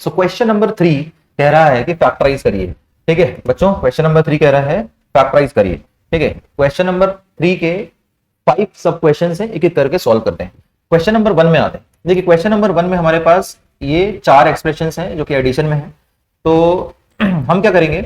So question number 3 कह रहा है कि फैक्टराइज करिए। ठीक है बच्चों, क्वेश्चन नंबर 3 कह रहा है फैक्टराइज करिए। ठीक है, क्वेश्चन नंबर 3 के 5 सब क्वेश्चन है, एक एक करके सॉल्व करते हैं। क्वेश्चन नंबर 1 में आते हैं। देखिए क्वेश्चन नंबर 1 में हमारे पास ये 4 एक्सप्रेशन हैं जो कि एडिशन में है। तो हम क्या करेंगे,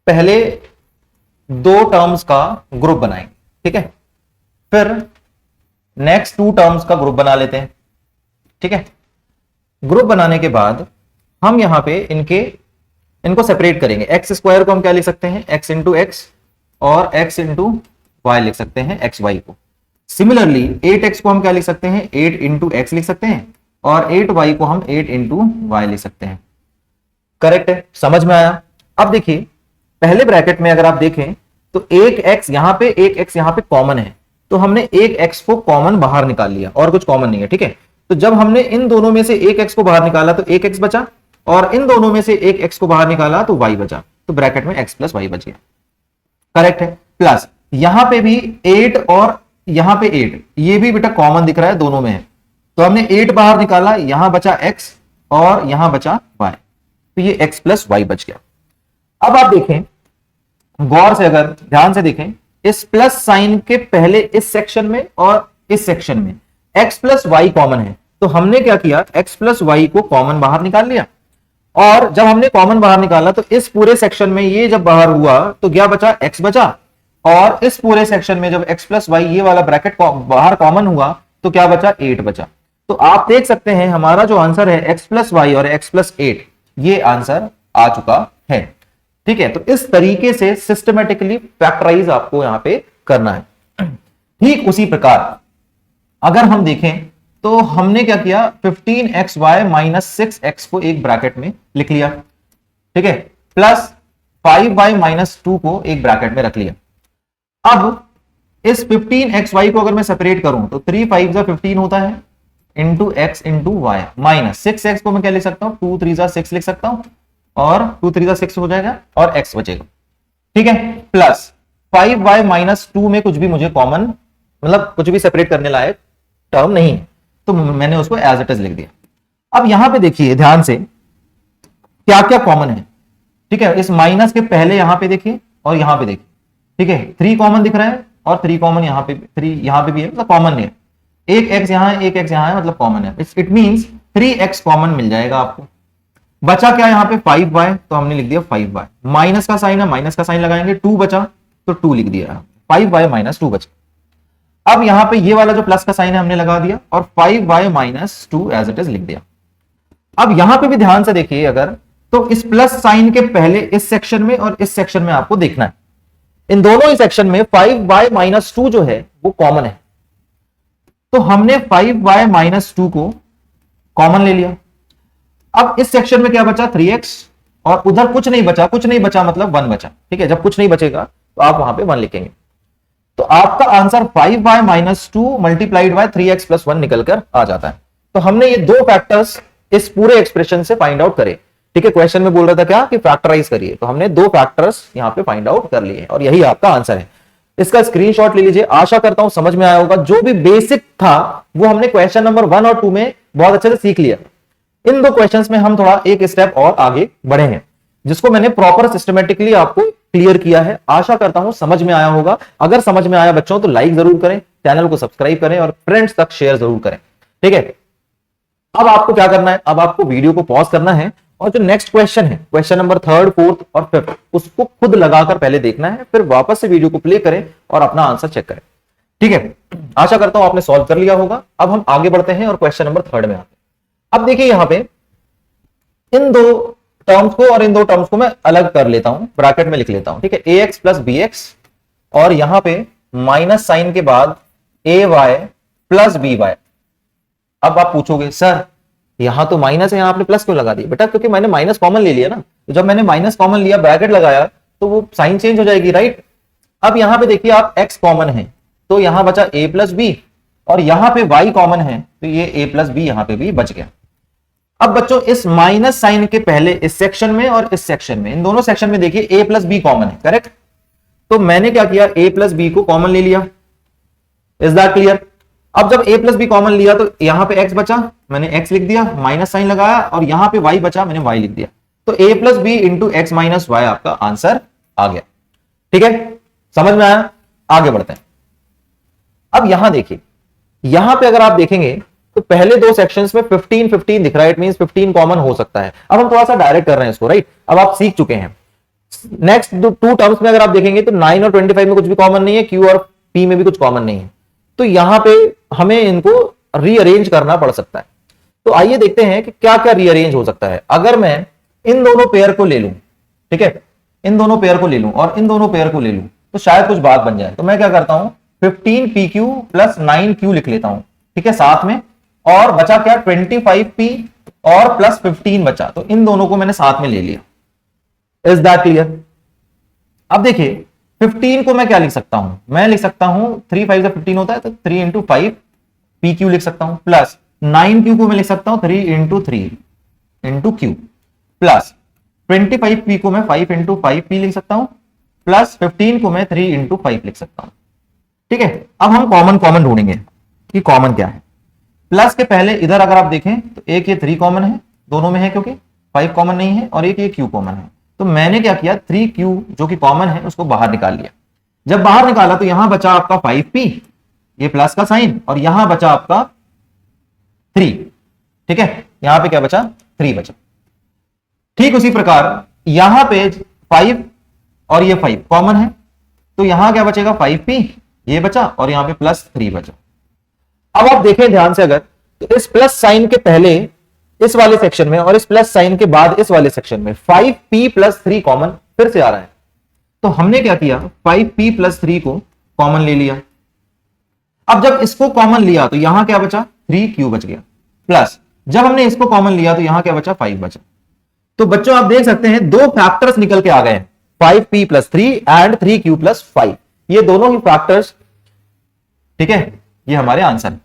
पहले 2 टर्म्स का ग्रुप बनाएंगे। ठीक है, फिर नेक्स्ट 2 टर्म्स का ग्रुप बना लेते हैं। ठीक है, ग्रुप बनाने के बाद हम यहां पे इनको सेपरेट करेंगे। एक्स स्क्वायर को हम क्या लिख सकते हैं, एक्स इंटू एक्स, और एक्स इंटू वाई लिख सकते हैं, एक्स वाई को। सिमिलरली 8x को हम क्या लिख सकते हैं, 8 इंटू एक्स लिख सकते हैं, और 8y को हम 8 इंटू वाई लिख सकते हैं। करेक्ट है, समझ में आया। अब देखिए पहले ब्रैकेट में अगर आप देखें तो एक एक्स यहां पे, एक एक्स यहां पे कॉमन है, तो हमने एक एक्स को कॉमन बाहर निकाल लिया और कुछ कॉमन नहीं है। ठीक है, तो जब हमने इन दोनों में से एक एक्स को बाहर निकाला तो एक एक्स बचा, और इन दोनों में से एक एक्स को बाहर निकाला तो वाई बचा, तो ब्रैकेट में एक्स प्लस वाई बच गया। करेक्ट है, प्लस यहां पे भी 8 और यहां पे 8, ये भी बेटा कॉमन दिख रहा है, दोनों में है, तो हमने 8 बाहर निकाला, यहां बचा x और यहां बचा y, तो ये x प्लस वाई बच गया। अब आप देखें गौर से, अगर ध्यान से देखें, इस प्लस साइन के पहले इस सेक्शन में और इस सेक्शन में x प्लस वाई कॉमन है, तो हमने क्या किया, x प्लस वाई को कॉमन बाहर निकाल लिया, और जब हमने कॉमन बाहर निकाला तो इस पूरे सेक्शन में ये जब बाहर हुआ तो क्या बचा, x बचा, और इस पूरे सेक्शन में जब x प्लस वाई ये वाला ब्रैकेट बाहर कॉमन हुआ तो क्या बचा, 8 बचा। तो आप देख सकते हैं हमारा जो आंसर है x प्लस वाई और x प्लस 8, ये आंसर आ चुका है। ठीक है, तो इस तरीके से सिस्टमेटिकली फैक्टराइज आपको यहां पे करना है। ठीक उसी प्रकार अगर हम देखें तो हमने क्या किया, 15xy माइनस 6x को एक ब्रैकेट में लिख लिया। ठीक है, प्लस 5y माइनस 2 को एक ब्रैकेट में रख लिया। अब इस 15xy को अगर मैं सेपरेट करूं तो 3 5 जा 15 होता है, into x into y, minus 6x को मैं क्या लिख सकता हूं, 2 3 जा 6 लिख सकता हूं, और 2 3 जा 6 हो जाएगा और x बचेगा। ठीक है, प्लस 5y माइनस 2 में कुछ भी मुझे कॉमन, मतलब कुछ भी सेपरेट करने लायक टर्म नहीं है, तो मैंने उसको एज इट इज लिख दिया। अब यहां पे देखिए ध्यान से क्या क्या कॉमन है। ठीक है, इस माइनस के पहले यहां पे देखिए और यहां पे देखिए। ठीक है, 3 कॉमन दिख रहा है और 3 कॉमन यहां पे, 3 यहां पे भी है, मतलब कॉमन नहीं है। एक एक्स यहां है, एक एक्स यहां है, मतलब कॉमन है। इट मींस 3x कॉमन मिल जाएगा आपको। बचा क्या यहां पे, 5y, तो हमने लिख दिया 5y। माइनस का साइन है, माइनस का साइन लगाएंगे, 2 बचा तो 2 लिख दिया, 5y माइनस 2 बचा। अब यहां पे ये वाला जो प्लस का साइन है हमने लगा दिया, और 5y minus 2 as it is लिख दिया। अब यहां पे भी ध्यान से देखिए अगर, तो इस प्लस साइन के पहले इस सेक्शन में और इस सेक्शन में आपको देखना है, इन दोनों ही सेक्शन में 5y माइनस 2 जो है वो कॉमन है, तो हमने 5y माइनस 2 को कॉमन ले लिया। अब इस सेक्शन में क्या बचा, 3x, और उधर कुछ नहीं बचा, कुछ नहीं बचा मतलब 1 बचा। ठीक है, जब कुछ नहीं बचेगा तो आप वहां पे 1 लिखेंगे, तो आपका answer 5y minus 2 multiplied by 3x plus 1 निकलकर आ जाता है। तो हमने ये 2 फैक्टर्स इस पूरे एक्सप्रेशन से फाइंड आउट करे। ठीक है, क्वेश्चन में बोल रहा था क्या कि फैक्टराइज करिए, तो हमने 2 फैक्टर्स यहां पे फाइंड आउट कर लिए, और यही आपका आंसर है। इसका स्क्रीनशॉट ले लीजिए, आशा करता हूं समझ में आया होगा। जो भी बेसिक था वो हमने क्वेश्चन नंबर 1 और 2 में बहुत अच्छे से सीख लिया। इन 2 क्वेश्चंस में हम थोड़ा एक स्टेप और आगे बढ़े हैं, जिसको मैंने प्रॉपर सिस्टमेटिकली आपको क्लियर किया है। आशा करता हूं समझ में आया होगा। अगर समझ में आया बच्चों तो लाइक जरूर करें, चैनल को सब्सक्राइब करें और फ्रेंड्स तक शेयर जरूर करें। ठीक है, अब आपको क्या करना है, अब आपको वीडियो को पॉज करना है, और जो नेक्स्ट क्वेश्चन है, क्वेश्चन नंबर 3, 4 और 5, उसको खुद लगाकर पहले देखना है, फिर वापस से वीडियो को प्ले करें और अपना आंसर चेक करें। ठीक है, आशा करता हूं आपने सॉल्व कर लिया होगा। अब हम आगे बढ़ते हैं और क्वेश्चन नंबर 3 में आते हैं। अब देखिए यहां पे इन 2 टर्म्स को और इन 2 टर्म्स को मैं अलग कर लेता हूं, ब्रैकेट में लिख लेता हूं। ठीक है, ax प्लस bx, और यहां पे माइनस साइन के बाद ay प्लस by। अब आप पूछोगे सर यहां तो माइनस है, यहां आपने प्लस क्यों लगा दिया? बेटा क्योंकि मैंने माइनस कॉमन ले लिया ना, तो जब मैंने माइनस कॉमन लिया, ब्रैकेट लगाया, तो वो साइन चेंज हो जाएगी, राइट। अब यहां पे देखिए आप x कॉमन है तो यहां बचा a प्लस बी, और यहां पे y कॉमन है तो ये a प्लस बी यहां पे भी बच गया। अब बच्चों इस माइनस साइन के पहले इस सेक्शन में और इस सेक्शन में, इन दोनों सेक्शन में देखिए a प्लस बी कॉमन है, करेक्ट। तो मैंने क्या किया, a प्लस बी को कॉमन ले लिया। Is that clear? अब जब a प्लस बी कॉमन लिया तो यहां पे x बचा, मैंने x लिख दिया, माइनस साइन लगाया, और यहां पे y बचा, मैंने y लिख दिया। तो a plus b into x minus y आपका आंसर आ गया। ठीक है, समझ में आया? आगे बढ़ते हैं। अब यहां देखिए, यहां पे अगर आप देखेंगे तो पहले दो सेक्शंस में 15 15 दिख रहा है, इट मींस 15 कॉमन हो सकता है। अब हम थोड़ा सा डायरेक्ट कर रहे हैं इसको, राइट? अब आप सीख चुके हैं। नेक्स्ट टू टर्म्स में अगर आप देखेंगे तो 9 और 25 में कुछ भी कॉमन नहीं है, Q और P में भी कुछ कॉमन नहीं है, तो यहां पे हमें इनको रीअरेंज करना पड़ सकता है। तो आइए देखते हैं कि क्या क्या रीअरेंज हो सकता है। अगर मैं इन दोनों पेयर को ले लूं, ठीक है, इन दोनों पेयर को ले लूं और इन दोनों पेयर को ले लूं, तो शायद कुछ बात बन जाए। तो मैं क्या करता हूं, 15PQ प्लस 9Q लिख लेता हूं, ठीक है, साथ में, और बचा क्या, 25P और प्लस 15 बचा, तो इन दोनों को मैंने साथ में ले लिया। Is that clear? अब देखिए 15 को मैं क्या लिख सकता हूं, मैं लिख सकता हूं 3 5 से 15 होता है, तो 3 इंटू 5 PQ लिख सकता हूं, प्लस 9Q को मैं लिख सकता हूं 3 into 3 into Q, plus 25P को मैं 5 इंटू 5P लिख सकता हूं, प्लस 15 को मैं 3 इंटू 5 लिख सकता हूं। ठीक है, अब हम कॉमन कॉमन ढूंढेंगे कि कॉमन क्या है। प्लस के पहले इधर अगर आप देखें तो एक ये 3 कॉमन है, दोनों में है, क्योंकि 5 कॉमन नहीं है, और एक ये Q कॉमन है। तो मैंने क्या किया, 3Q जो कि कॉमन है उसको बाहर निकाल लिया। जब बाहर निकाला तो यहां बचा आपका 5P, ये प्लस का साइन, और यहां बचा आपका 3। ठीक है, यहां पे क्या बचा, 3 बचा। ठीक उसी प्रकार यहां पे 5 और ये 5 कॉमन है, तो यहां क्या बचेगा, 5P, ये बचा, और यहां पे प्लस 3 बचा। अब आप देखें ध्यान से, अगर तो इस प्लस साइन के पहले इस वाले सेक्शन में और इस प्लस साइन के बाद इस वाले सेक्शन में 5P प्लस 3 कॉमन फिर से आ रहा है। तो हमने क्या किया, 5P प्लस 3 को कॉमन ले लिया। अब जब इसको कॉमन लिया तो यहां क्या बचा, 3Q बच गया, प्लस जब हमने इसको कॉमन लिया तो यहां क्या बचा, 5 बचा। तो बच्चों आप देख सकते हैं दो फैक्टर्स निकल के आ गए हैं, 5P plus 3 and 3Q plus 5, ये दोनों ही फैक्टर्स। ठीक है, ये हमारे आंसर है।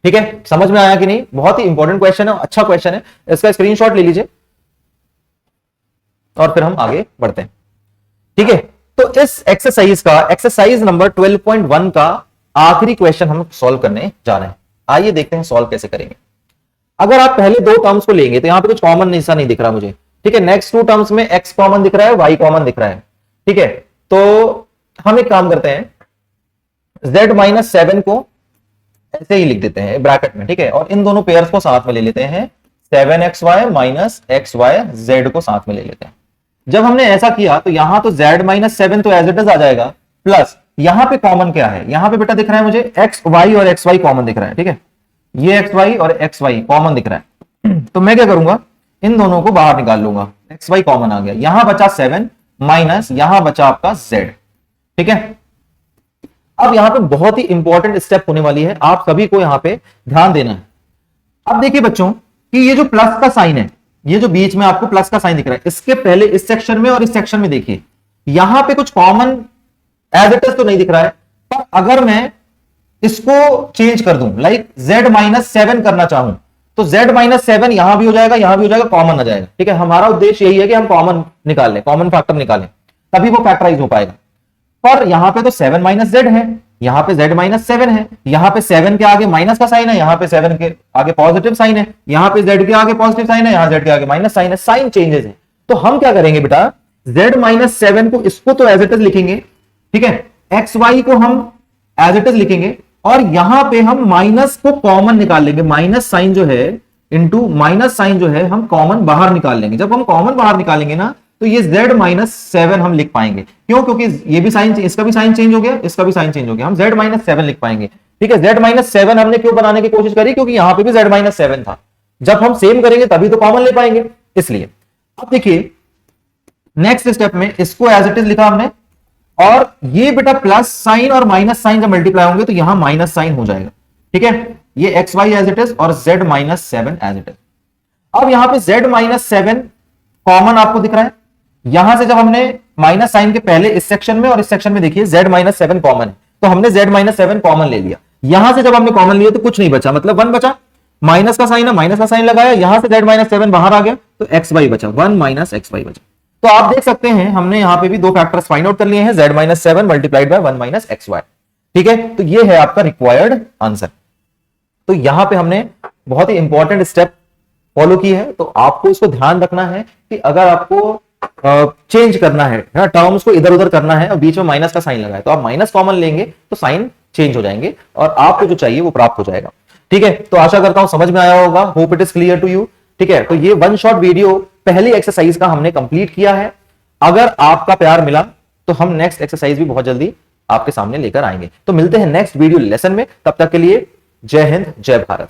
ठीक है, समझ में आया कि नहीं? बहुत ही इंपॉर्टेंट क्वेश्चन है, अच्छा क्वेश्चन है, इसका स्क्रीनशॉट ले लीजिए और फिर हम आगे बढ़ते हैं। ठीक है, तो इस एक्सरसाइज का, एक्सरसाइज नंबर 12.1 का आखिरी क्वेश्चन हम सॉल्व करने जा रहे हैं। आइए देखते हैं सॉल्व कैसे करेंगे। अगर आप पहले दो टर्म्स को लेंगे तो यहां पे कुछ कॉमन हिस्सा नहीं दिख रहा मुझे। ठीक है, नेक्स्ट टू टर्म्स में x कॉमन दिख रहा है, y कॉमन दिख रहा है। ठीक है, तो हम एक काम करते हैं, z-7 को ऐसे ही लिख देते हैं ब्रैकेट में। ठीक है, और इन दोनों पेयर्स को साथ में ले लेते हैं, 7xy माइनस xyz को साथ में ले लेते हैं। जब हमने ऐसा किया तो यहां तो z-7 तो एज इट इज आ जाएगा, प्लस यहां पे कॉमन क्या है, यहां पे बेटा दिख रहा है मुझे xy और xy कॉमन दिख रहा है। ठीक है, ये xy और xy कॉमन दिख रहा है, तो मैं क्या करूंगा, इन दोनों को बाहर निकाल लूंगा, xy कॉमन आ गया, यहां बचा 7 माइनस यहां बचा आपका z। ठीक है, अब यहां पे बहुत ही इंपॉर्टेंट स्टेप होने वाली है, आप सभी को यहां पे ध्यान देना है। अब देखिए बच्चों कि ये जो प्लस का साइन है, ये जो बीच में आपको प्लस का साइन दिख रहा है, इसके पहले इस सेक्शन में और इस सेक्शन में देखिए यहां पे कुछ कॉमन एज इट इज तो नहीं दिख रहा है, पर अगर मैं इसको चेंज कर दूं, लाइक z-7 करना चाहूं, तो z-7 यहां भी हो जाएगा, यहां भी हो जाएगा, कॉमन आ जाएगा। ठीक है, हमारा उद्देश्य यही है कि हम कॉमन निकाल लें, कॉमन फैक्टर निकालें, तभी वो फैक्टराइज हो पाएगा। पर यहां पे तो 7 माइनस z है, यहां पे z-7 है, यहां पे 7 के आगे माइनस का साइन है, यहां पे 7 के आगे पॉजिटिव साइन है, यहां पे z के आगे पॉजिटिव साइन है, यहां z के आगे माइनस साइन है, साइन चेंजेस है। तो हम क्या करेंगे बेटा, z-7 को इसको तो एज इट इज लिखेंगे, ठीक है, xy को हम एज इट इज लिखेंगे, और यहां पे हम माइनस को कॉमन निकाल लेंगे, माइनस साइन जो है इंटू माइनस साइन जो है हम कॉमन बाहर निकाल लेंगे। जब हम कॉमन बाहर निकालेंगे ना तो ये z-7 हम लिख पाएंगे, क्यों, क्योंकि ये भी साइन, इसका भी साइन चेंज हो गया, इसका भी साइन चेंज हो गया, हम z-7 लिख पाएंगे। ठीक है, z-7 हमने क्यों बनाने की कोशिश करी, क्योंकि यहां पे भी z-7 था, जब हम सेम करेंगे तभी तो कॉमन ले पाएंगे, इसलिए। अब देखिए नेक्स्ट स्टेप में इसको एज इट इज लिखा हमने, और ये बेटा प्लस साइन और माइनस साइन जब मल्टीप्लाई होंगे तो यहां माइनस साइन हो जाएगा। ठीक है, ये xy एज इट इज और z-7 एज इट इज। अब यहां पे z-7 कॉमन आपको दिख रहा है, यहां से जब हमने माइनस साइन के पहले इस सेक्शन में और इस सेक्शन में देखिए z-7 कॉमन है, तो हमने z-7 कॉमन ले लिया। यहां से जब हमने कॉमन लिया तो कुछ नहीं बचा, मतलब 1 बचा, माइनस का साइन है, माइनस का साइन लगाया, यहां से z-7 बाहर आ गया तो xy बचा, 1 माइनस xy बचा। तो आप देख सकते हैं हमने यहां पे भी दो फैक्टर्स फाइंड आउट कर लिए हैं, z-7 multiplied by 1 minus xy। ठीक है, तो ये है आपका रिक्वायर्ड आंसर। तो यहां पे हमने बहुत ही इंपॉर्टेंट स्टेप फॉलो की है, तो आपको इसको ध्यान रखना है कि अगर आपको चेंज करना है ना, टर्म्स को इधर उधर करना है और बीच में माइनस का साइन लगा है, तो आप माइनस कॉमन लेंगे तो साइन चेंज हो जाएंगे और आपको जो चाहिए वो प्राप्त हो जाएगा। ठीक है, तो आशा करता हूं समझ में आया होगा, hope it is clear to you. ठीक है, तो ये वन शॉट वीडियो पहली एक्सरसाइज का हमने कंप्लीट किया है। अगर आपका प्यार मिला तो हम नेक्स्ट एक्सरसाइज भी बहुत जल्दी आपके सामने लेकर आएंगे। तो मिलते हैं नेक्स्ट वीडियो लेसन में, तब तक के लिए जय हिंद, जय भारत।